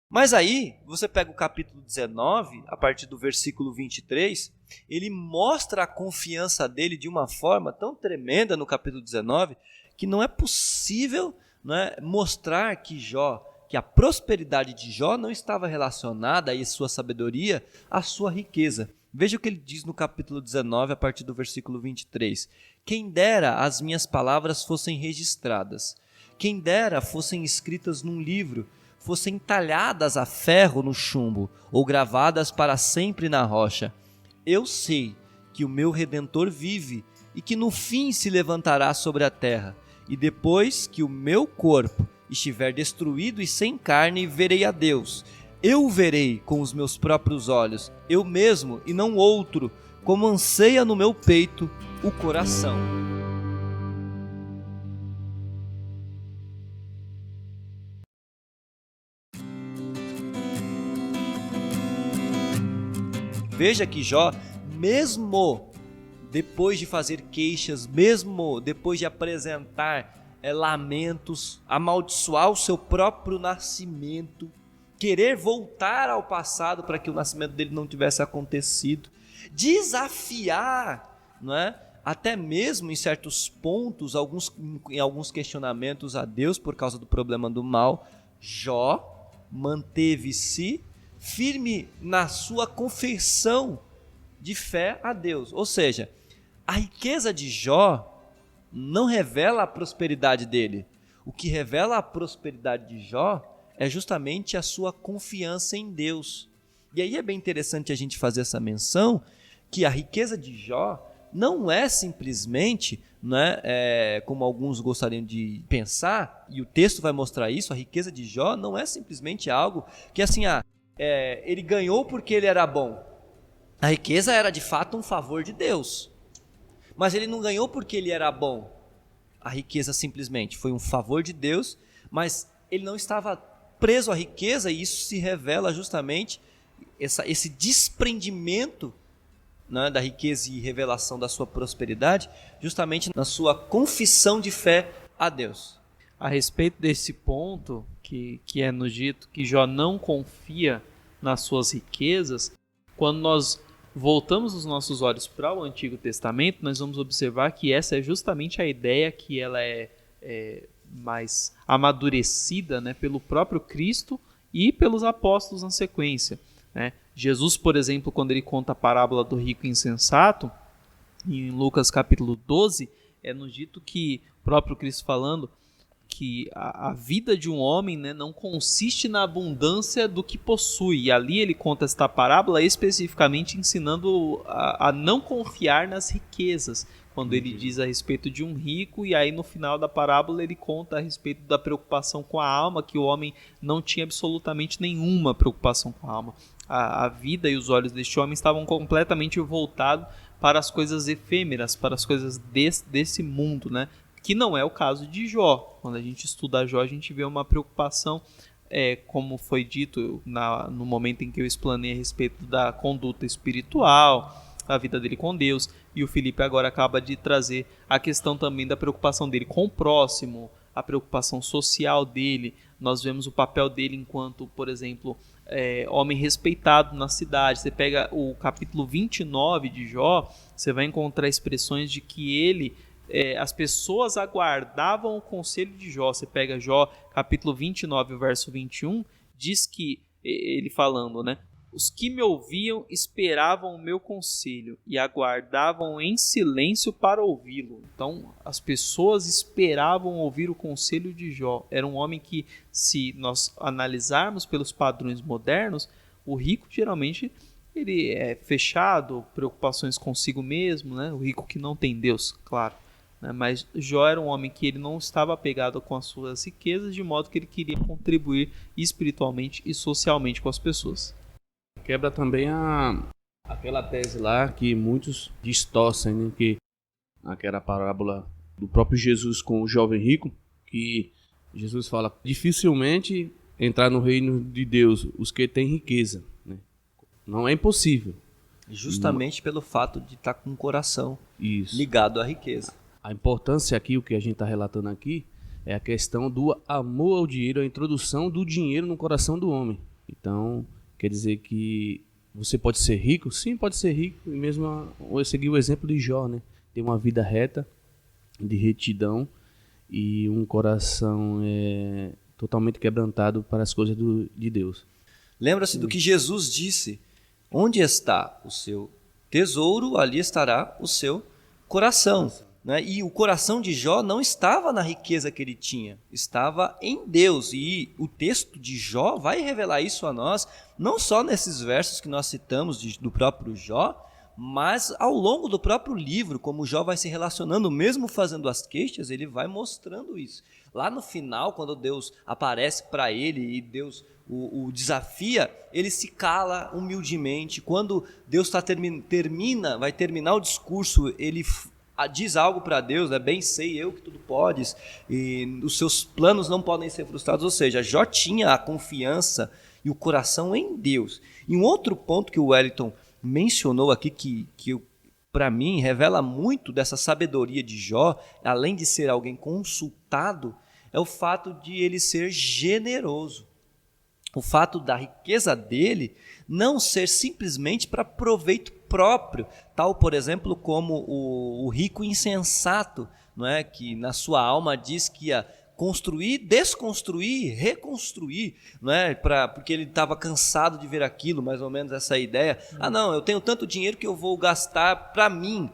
S1: Mas aí, você pega o capítulo 19, a partir do versículo 23, ele mostra a confiança dele de uma forma tão tremenda no capítulo 19, que não é possível, não é, mostrar que a prosperidade de Jó não estava relacionada à sua sabedoria, à sua riqueza. Veja o que ele diz no capítulo 19, a partir do versículo 23. Quem dera as minhas palavras fossem registradas, quem dera fossem escritas num livro, fossem talhadas a ferro no chumbo, ou gravadas para sempre na rocha. Eu sei que o meu Redentor vive, e que no fim se levantará sobre a terra, e depois que o meu corpo estiver destruído e sem carne, verei a Deus. Eu o verei com os meus próprios olhos, eu mesmo e não outro, como anseia no meu peito o coração. Veja que Jó, mesmo depois de fazer queixas, mesmo depois de apresentar lamentos, amaldiçoar o seu próprio nascimento, querer voltar ao passado para que o nascimento dele não tivesse acontecido, desafiar, não é? Até mesmo em certos pontos, em alguns questionamentos a Deus por causa do problema do mal, Jó manteve-se firme na sua confissão de fé a Deus. Ou seja, a riqueza de Jó não revela a prosperidade dele. O que revela a prosperidade de Jó é justamente a sua confiança em Deus. E aí é bem interessante a gente fazer essa menção, que a riqueza de Jó não é simplesmente, né, como alguns gostariam de pensar, e o texto vai mostrar isso, a riqueza de Jó não é simplesmente algo que assim, ele ganhou porque ele era bom. A riqueza era de fato um favor de Deus, mas ele não ganhou porque ele era bom. A riqueza simplesmente foi um favor de Deus, mas ele não estava preso à riqueza, e isso se revela justamente esse desprendimento, né, da riqueza e revelação da sua prosperidade, justamente na sua confissão de fé a Deus.
S2: A respeito desse ponto que é nos dito que Jó não confia nas suas riquezas, quando nós voltamos os nossos olhos para o Antigo Testamento, nós vamos observar que essa é justamente a ideia que ela é mais amadurecida, né, pelo próprio Cristo e pelos apóstolos na sequência, né? Jesus, por exemplo, quando ele conta a parábola do rico insensato, em Lucas capítulo 12, nos dito que, o próprio Cristo falando, que a vida de um homem, né, não consiste na abundância do que possui. E ali ele conta esta parábola especificamente ensinando a não confiar nas riquezas, quando ele diz a respeito de um rico, e aí no final da parábola ele conta a respeito da preocupação com a alma, que o homem não tinha absolutamente nenhuma preocupação com a alma. A vida e os olhos deste homem estavam completamente voltados para as coisas efêmeras, para as coisas desse mundo, né? Que não é o caso de Jó. Quando a gente estuda Jó, a gente vê uma preocupação, como foi dito no momento em que eu explanei a respeito da conduta espiritual, a vida dele com Deus, e o Felipe agora acaba de trazer a questão também da preocupação dele com o próximo, a preocupação social dele. Nós vemos o papel dele enquanto, por exemplo, homem respeitado na cidade. Você pega o capítulo 29 de Jó, você vai encontrar expressões de que as pessoas aguardavam o conselho de Jó. Você pega Jó, capítulo 29, verso 21, diz que, ele falando, né? Os que me ouviam esperavam o meu conselho e aguardavam em silêncio para ouvi-lo. Então, as pessoas esperavam ouvir o conselho de Jó. Era um homem que, se nós analisarmos pelos padrões modernos, o rico geralmente ele é fechado, preocupações consigo mesmo, né? O rico que não tem Deus, claro. Mas Jó era um homem que ele não estava apegado com as suas riquezas, de modo que ele queria contribuir espiritualmente e socialmente com as pessoas.
S3: Quebra também aquela tese lá que muitos distorcem, né? Que aquela parábola do próprio Jesus com o jovem rico, que Jesus fala, dificilmente entrar no reino de Deus os que têm riqueza, né? Não é impossível.
S1: Justamente pelo fato de estar com o coração
S3: Isso.
S1: ligado à riqueza.
S3: A importância aqui, o que a gente está relatando aqui, é a questão do amor ao dinheiro, a introdução do dinheiro no coração do homem. Então, quer dizer que você pode ser rico? Sim, pode ser rico. E mesmo eu segui o exemplo de Jó, né? Ter uma vida reta, de retidão e um coração totalmente quebrantado para as coisas de Deus.
S1: Lembra-se do que Jesus disse: onde está o seu tesouro, ali estará o seu coração. Né? E o coração de Jó não estava na riqueza que ele tinha, estava em Deus. E o texto de Jó vai revelar isso a nós, não só nesses versos que nós citamos do próprio Jó, mas ao longo do próprio livro, como Jó vai se relacionando, mesmo fazendo as queixas, ele vai mostrando isso. Lá no final, quando Deus aparece para ele e Deus o desafia, ele se cala humildemente. Quando Deus vai terminar o discurso, ele diz algo para Deus, né? Bem sei eu que tudo podes, e os seus planos não podem ser frustrados. Ou seja, Jó tinha a confiança e o coração em Deus. E um outro ponto que o Wellington mencionou aqui, que para mim revela muito dessa sabedoria de Jó, além de ser alguém consultado, é o fato de ele ser generoso. O fato da riqueza dele não ser simplesmente para proveito próprio, tal, por exemplo, como o rico insensato, não é? Que na sua alma diz que ia construir, desconstruir, reconstruir, não é? Porque ele estava cansado de ver aquilo, mais ou menos essa ideia. Ah, não, eu tenho tanto dinheiro que eu vou gastar para mim.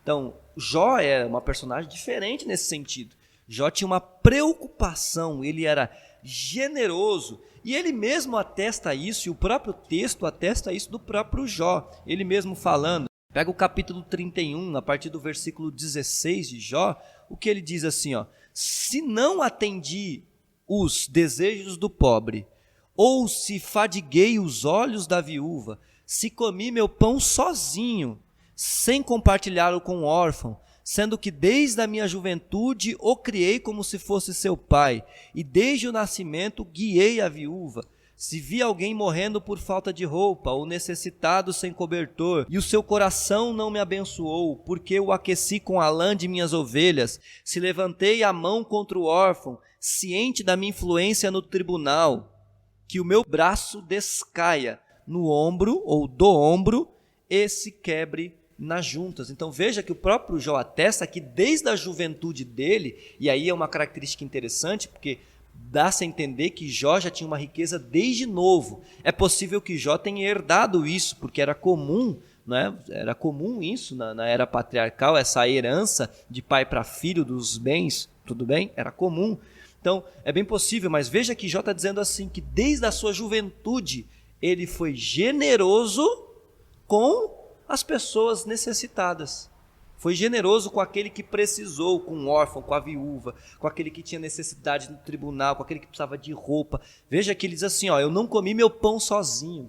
S1: Então, Jó é uma personagem diferente nesse sentido. Jó tinha uma preocupação, ele era generoso, e ele mesmo atesta isso, e o próprio texto atesta isso do próprio Jó, ele mesmo falando. Pega o capítulo 31, a partir do versículo 16 de Jó, o que ele diz assim, ó: se não atendi os desejos do pobre, ou se fadiguei os olhos da viúva, se comi meu pão sozinho, sem compartilhá-lo com o órfão, sendo que desde a minha juventude o criei como se fosse seu pai, e desde o nascimento guiei a viúva. Se vi alguém morrendo por falta de roupa, ou necessitado sem cobertor, e o seu coração não me abençoou, porque o aqueci com a lã de minhas ovelhas, se levantei a mão contra o órfão, ciente da minha influência no tribunal, que o meu braço descaia no ombro, ou do ombro, e se quebre nas juntas. Então veja que o próprio Jó atesta que desde a juventude dele, e aí é uma característica interessante, porque dá-se a entender que Jó já tinha uma riqueza desde novo. É possível que Jó tenha herdado isso, porque era comum, né? Era comum isso na era patriarcal, essa herança de pai para filho dos bens, tudo bem? Era comum. Então é bem possível, mas veja que Jó está dizendo assim, que desde a sua juventude ele foi generoso com as pessoas necessitadas. Foi generoso com aquele que precisou, com o órfão, com a viúva, com aquele que tinha necessidade no tribunal, com aquele que precisava de roupa. Veja que ele diz assim, ó: eu não comi meu pão sozinho,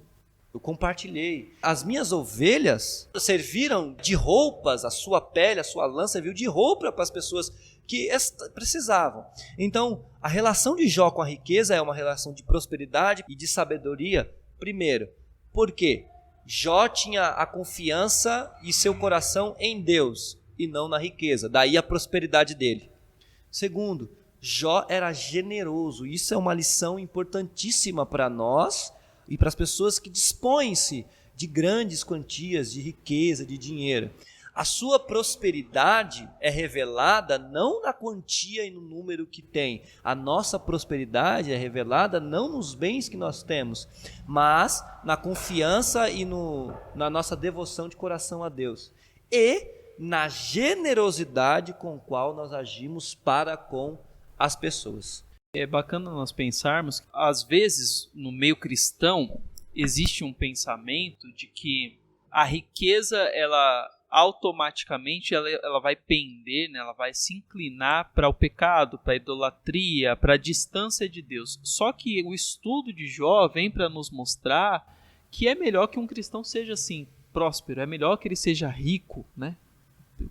S1: eu compartilhei. As minhas ovelhas serviram de roupas, a sua pele, a sua lã serviu de roupa para as pessoas que precisavam. Então, a relação de Jó com a riqueza é uma relação de prosperidade e de sabedoria, primeiro. Por quê? Jó tinha a confiança e seu coração em Deus e não na riqueza, daí a prosperidade dele. Segundo, Jó era generoso, isso é uma lição importantíssima para nós e para as pessoas que dispõem-se de grandes quantias de riqueza, de dinheiro. A sua prosperidade é revelada não na quantia e no número que tem. A nossa prosperidade é revelada não nos bens que nós temos, mas na confiança e na nossa devoção de coração a Deus. E na generosidade com qual nós agimos para com as pessoas.
S2: É bacana nós pensarmos que, às vezes, no meio cristão, existe um pensamento de que a riqueza, ela automaticamente ela vai pender, né? Ela vai se inclinar para o pecado, para a idolatria, para a distância de Deus. Só que o estudo de Jó vem para nos mostrar que é melhor que um cristão seja assim, próspero, é melhor que ele seja rico, né?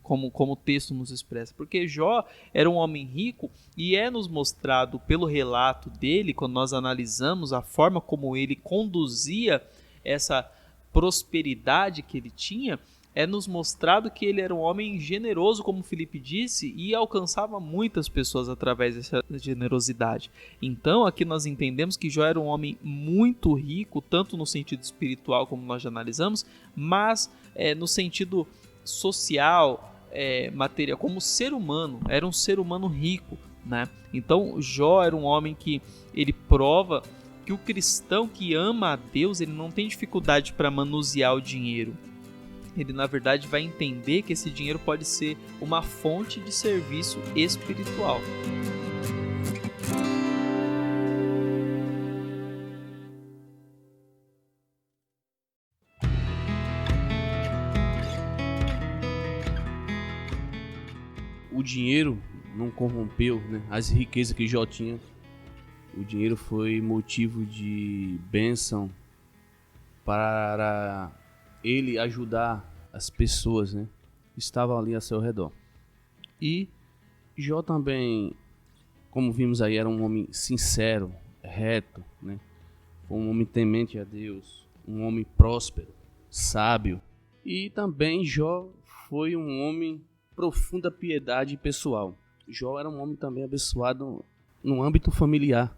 S2: Como o texto nos expressa, porque Jó era um homem rico e é nos mostrado pelo relato dele, quando nós analisamos a forma como ele conduzia essa prosperidade que ele tinha, é nos mostrado que ele era um homem generoso, como Felipe disse, e alcançava muitas pessoas através dessa generosidade. Então aqui nós entendemos que Jó era um homem muito rico, tanto no sentido espiritual, como nós já analisamos, mas no sentido social, material, como ser humano, era um ser humano rico, né? Então Jó era um homem que ele prova que o cristão que ama a Deus, ele não tem dificuldade para manusear o dinheiro. Ele na verdade vai entender que esse dinheiro pode ser uma fonte de serviço espiritual.
S3: O dinheiro não corrompeu, né, as riquezas que Jó tinha. O dinheiro foi motivo de bênção para ele ajudar as pessoas, né, que estavam ali a seu redor. E Jó também, como vimos aí, era um homem sincero, reto, né, um homem temente a Deus, um homem próspero, sábio. E também Jó foi um homem profunda piedade pessoal. Jó era um homem também abençoado no âmbito familiar,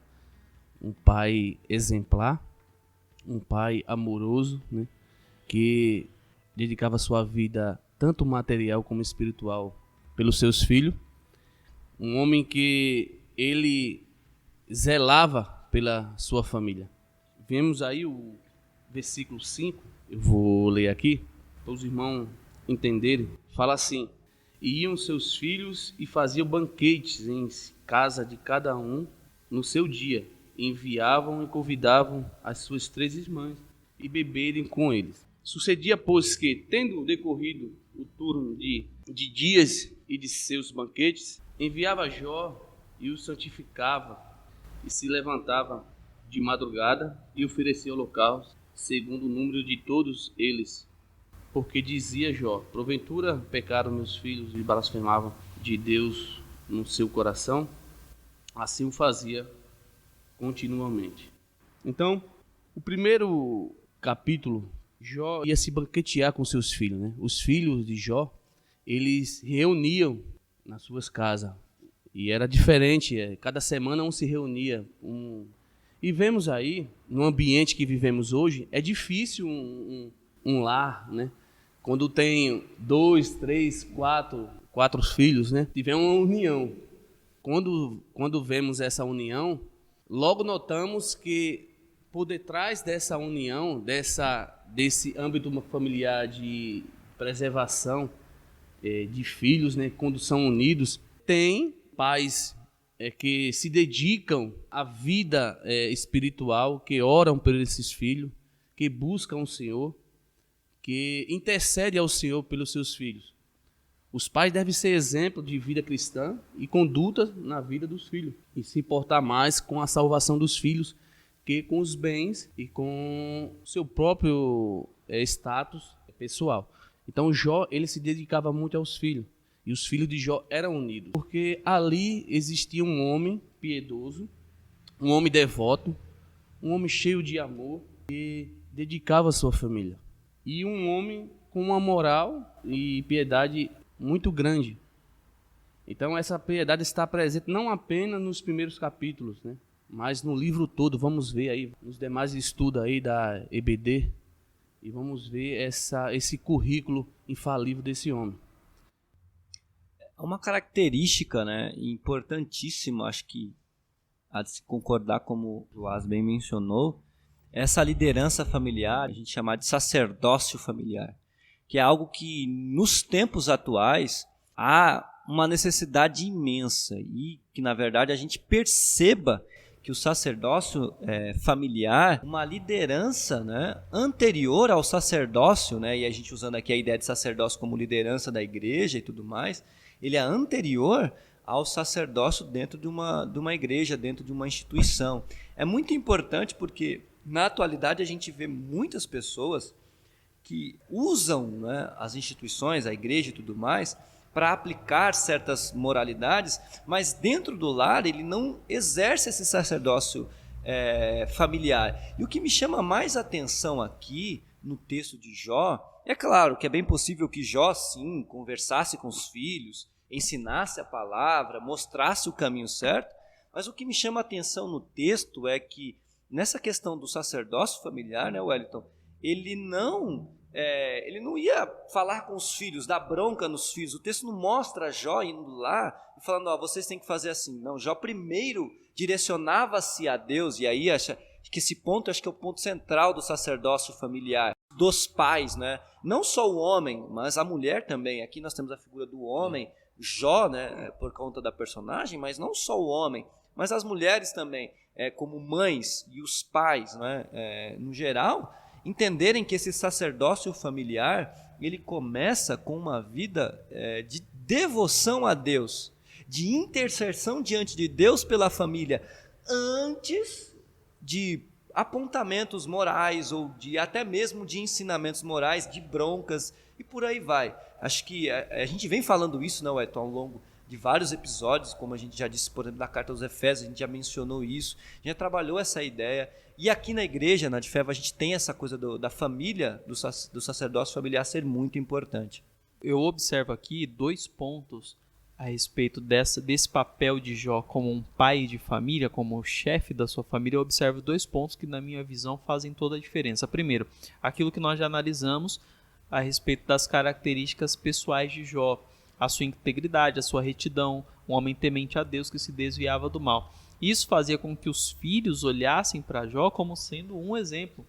S3: um pai exemplar, um pai amoroso, né, que dedicava sua vida tanto material como espiritual pelos seus filhos, um homem que ele zelava pela sua família. Vemos aí o versículo 5, eu vou ler aqui para os irmãos entenderem. Fala assim: e iam seus filhos e faziam banquetes em casa de cada um no seu dia. Enviavam e convidavam as suas 3 irmãs e beberem com eles. Sucedia, pois, que, tendo decorrido o turno de dias e de seus banquetes, enviava Jó e os santificava, e se levantava de madrugada e oferecia holocaustos, segundo o número de todos eles. Porque dizia Jó: porventura pecaram meus filhos e blasfemavam de Deus no seu coração? Assim o fazia continuamente. Então, o primeiro capítulo, Jó ia se banquetear com seus filhos, né? Os filhos de Jó, eles reuniam nas suas casas. E era diferente, cada semana um se reunia. E vemos aí, no ambiente que vivemos hoje, é difícil um lar, né? Quando tem 2, 3, 4 filhos, né? Tiver uma união. Quando vemos essa união, logo notamos que por detrás dessa união, desse âmbito familiar de preservação de filhos, né? Quando são unidos, tem pais que se dedicam à vida espiritual, que oram por esses filhos, que buscam o Senhor, que intercede ao Senhor pelos seus filhos. Os pais devem ser exemplo de vida cristã e conduta na vida dos filhos, e se importar mais com a salvação dos filhos que com os bens e com seu próprio status pessoal. Então Jó, ele se dedicava muito aos filhos, e os filhos de Jó eram unidos, porque ali existia um homem piedoso, um homem devoto, um homem cheio de amor, que dedicava a sua família. E um homem com uma moral e piedade muito grande. Então essa piedade está presente não apenas nos primeiros capítulos, né, mas no livro todo. Vamos ver aí nos demais estudos aí da EBD, e vamos ver esse currículo infalível desse homem.
S1: Uma característica, né, importantíssima, acho que há de se concordar, como o Joás bem mencionou, essa liderança familiar, a gente chama de sacerdócio familiar, que é algo que nos tempos atuais há uma necessidade imensa e que, na verdade, a gente perceba que o sacerdócio familiar, uma liderança, né, anterior ao sacerdócio, né, e a gente usando aqui a ideia de sacerdócio como liderança da igreja e tudo mais, ele é anterior ao sacerdócio dentro de uma igreja, dentro de uma instituição. É muito importante porque, na atualidade, a gente vê muitas pessoas que usam, né, as instituições, a igreja e tudo mais, para aplicar certas moralidades, mas dentro do lar ele não exerce esse sacerdócio familiar. E o que me chama mais atenção aqui, no texto de Jó, é claro que é bem possível que Jó, sim, conversasse com os filhos, ensinasse a palavra, mostrasse o caminho certo, mas o que me chama a atenção no texto é que, nessa questão do sacerdócio familiar, né, Wellington, ele não ia falar com os filhos, dar bronca nos filhos. O texto não mostra Jó indo lá e falando, vocês têm que fazer assim. Não, Jó primeiro direcionava-se a Deus, e aí acho que esse ponto acho que é o ponto central do sacerdócio familiar, dos pais, né? Não só o homem, mas a mulher também. Aqui nós temos a figura do homem, Jó, né, por conta da personagem, mas não só o homem, mas as mulheres também, como mães e os pais, né, no geral, entenderem que esse sacerdócio familiar, ele começa com uma vida de devoção a Deus, de intercessão diante de Deus pela família, antes de apontamentos morais ou até mesmo de ensinamentos morais, de broncas e por aí vai. Acho que a gente vem falando isso, não, Elton, ao longo de vários episódios, como a gente já disse, por exemplo, na Carta aos Efésios, a gente já mencionou isso, a gente já trabalhou essa ideia, e aqui na igreja, na DFEV, a gente tem essa coisa da família, do sacerdócio familiar ser muito importante.
S2: Eu observo aqui 2 pontos a respeito desse papel de Jó como um pai de família, como o chefe da sua família. Eu observo 2 pontos que, na minha visão, fazem toda a diferença. Primeiro, aquilo que nós já analisamos a respeito das características pessoais de Jó, a sua integridade, a sua retidão, um homem temente a Deus que se desviava do mal. Isso fazia com que os filhos olhassem para Jó como sendo um exemplo,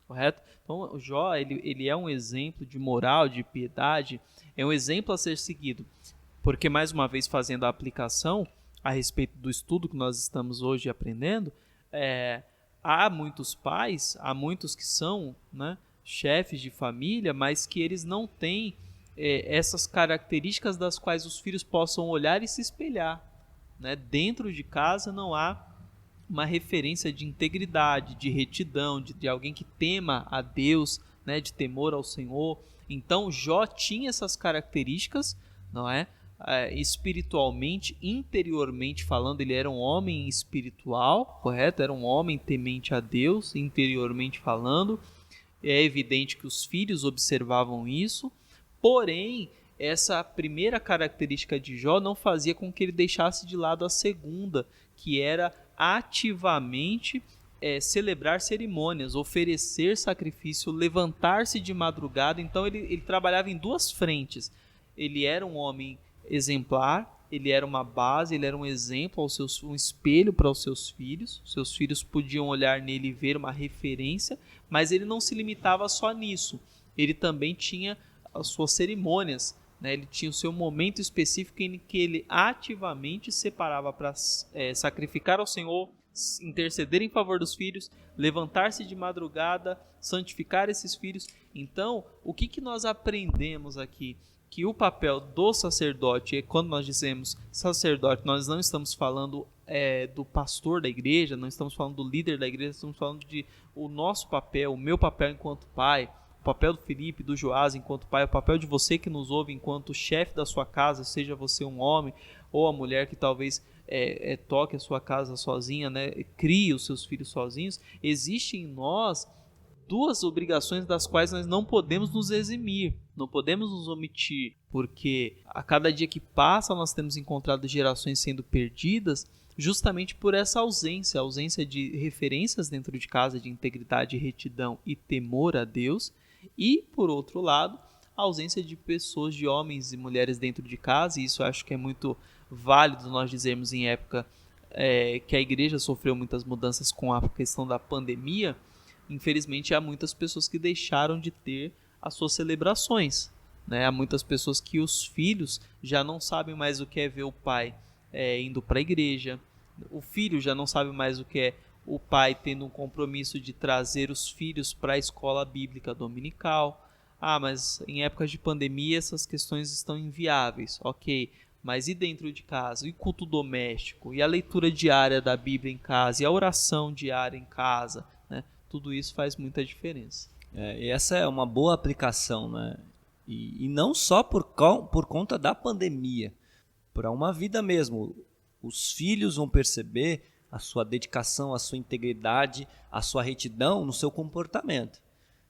S2: correto? Então, o Jó, ele é um exemplo de moral, de piedade, é um exemplo a ser seguido, porque, mais uma vez, fazendo a aplicação a respeito do estudo que nós estamos hoje aprendendo, há muitos pais, há muitos que são, né, chefes de família, mas que eles não têm essas características das quais os filhos possam olhar e se espelhar, né? Dentro de casa não há uma referência de integridade, de retidão, de alguém que tema a Deus, né? De temor ao Senhor. Então Jó tinha essas características, não é? Espiritualmente, interiormente falando, ele era um homem espiritual, correto? Era um homem temente a Deus, interiormente falando. É evidente que os filhos observavam isso, porém, essa primeira característica de Jó não fazia com que ele deixasse de lado a segunda, que era ativamente celebrar cerimônias, oferecer sacrifício, levantar-se de madrugada. Então ele trabalhava em 2 frentes. Ele era um homem exemplar, ele era uma base, ele era um exemplo, um espelho para os seus filhos. Seus filhos podiam olhar nele e ver uma referência, mas ele não se limitava só nisso. Ele também tinha as suas cerimônias, né? Ele tinha o seu momento específico em que ele ativamente separava para sacrificar ao Senhor, interceder em favor dos filhos, levantar-se de madrugada, santificar esses filhos. Então, o que nós aprendemos aqui? Que o papel do sacerdote, quando nós dizemos sacerdote, nós não estamos falando do pastor da igreja, não estamos falando do líder da igreja, estamos falando de o nosso papel, o meu papel enquanto pai, o papel do Felipe, do Joás enquanto pai, o papel de você que nos ouve enquanto chefe da sua casa, seja você um homem ou a mulher que talvez toque a sua casa sozinha, né, crie os seus filhos sozinhos. Existe em nós 2 obrigações das quais nós não podemos nos eximir, não podemos nos omitir, porque a cada dia que passa nós temos encontrado gerações sendo perdidas justamente por essa ausência de referências dentro de casa, de integridade, retidão e temor a Deus. E, por outro lado, a ausência de pessoas, de homens e mulheres dentro de casa, e isso eu acho que é muito válido nós dizermos em época que a igreja sofreu muitas mudanças com a questão da pandemia. Infelizmente, há muitas pessoas que deixaram de ter as suas celebrações, né? Há muitas pessoas que os filhos já não sabem mais o que é ver o pai indo para a igreja, o filho já não sabe mais o que é o pai tendo um compromisso de trazer os filhos para a escola bíblica dominical. Mas em épocas de pandemia essas questões estão inviáveis, ok, mas e dentro de casa? E culto doméstico? E a leitura diária da Bíblia em casa? E a oração diária em casa? Né? Tudo isso faz muita diferença.
S1: E essa é uma boa aplicação, né? E não só por conta da pandemia, para uma vida mesmo. Os filhos vão perceber a sua dedicação, a sua integridade, a sua retidão no seu comportamento.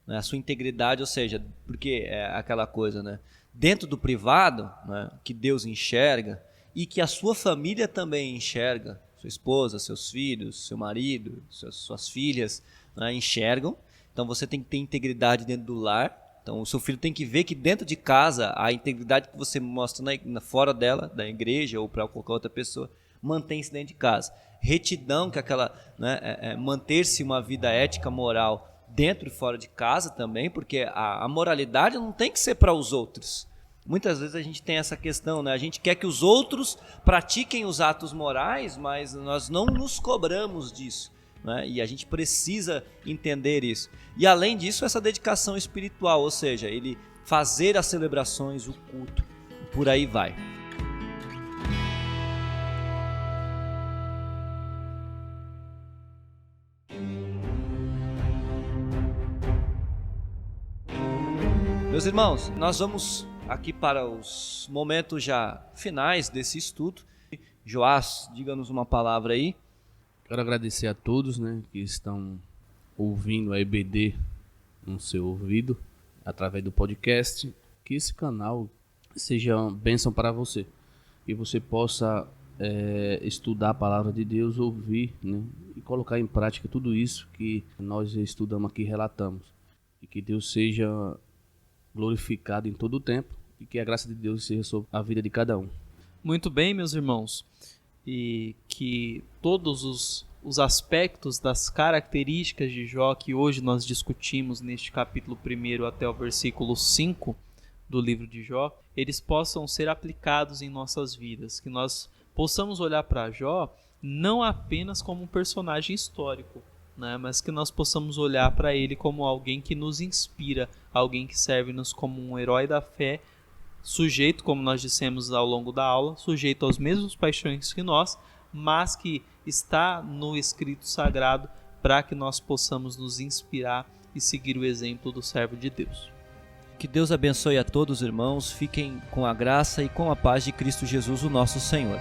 S1: Né? A sua integridade, ou seja, porque é aquela coisa, né? Dentro do privado, né, que Deus enxerga e que a sua família também enxerga, sua esposa, seus filhos, seu marido, suas filhas, né, enxergam. Então você tem que ter integridade dentro do lar. Então o seu filho tem que ver que dentro de casa a integridade que você mostra fora dela, da igreja ou para qualquer outra pessoa, mantém-se dentro de casa. Retidão, que é aquela, né, manter-se uma vida ética, moral dentro e fora de casa também, porque a moralidade não tem que ser para os outros. Muitas vezes a gente tem essa questão, né? A gente quer que os outros pratiquem os atos morais, mas nós não nos cobramos disso, né? E a gente precisa entender isso. E além disso, essa dedicação espiritual, ou seja, ele fazer as celebrações, o culto, por aí vai. Meus irmãos, nós vamos aqui para os momentos já finais desse estudo. Joás, diga-nos uma palavra aí.
S3: Quero agradecer a todos, né, que estão ouvindo a EBD no seu ouvido, através do podcast. Que esse canal seja uma bênção para você. Que você possa estudar a palavra de Deus, ouvir, né, e colocar em prática tudo isso que nós estudamos aqui e relatamos. E que Deus seja glorificado em todo o tempo e que a graça de Deus seja sobre a vida de cada um.
S2: Muito bem, meus irmãos, e que todos os aspectos das características de Jó que hoje nós discutimos neste capítulo 1 até o versículo 5 do livro de Jó, eles possam ser aplicados em nossas vidas, que nós possamos olhar para Jó não apenas como um personagem histórico, né, mas que nós possamos olhar para ele como alguém que nos inspira, alguém que serve-nos como um herói da fé, sujeito, como nós dissemos ao longo da aula, sujeito aos mesmos paixões que nós, mas que está no Escrito Sagrado para que nós possamos nos inspirar e seguir o exemplo do servo de Deus.
S1: Que Deus abençoe a todos, irmãos. Fiquem com a graça e com a paz de Cristo Jesus, o nosso Senhor.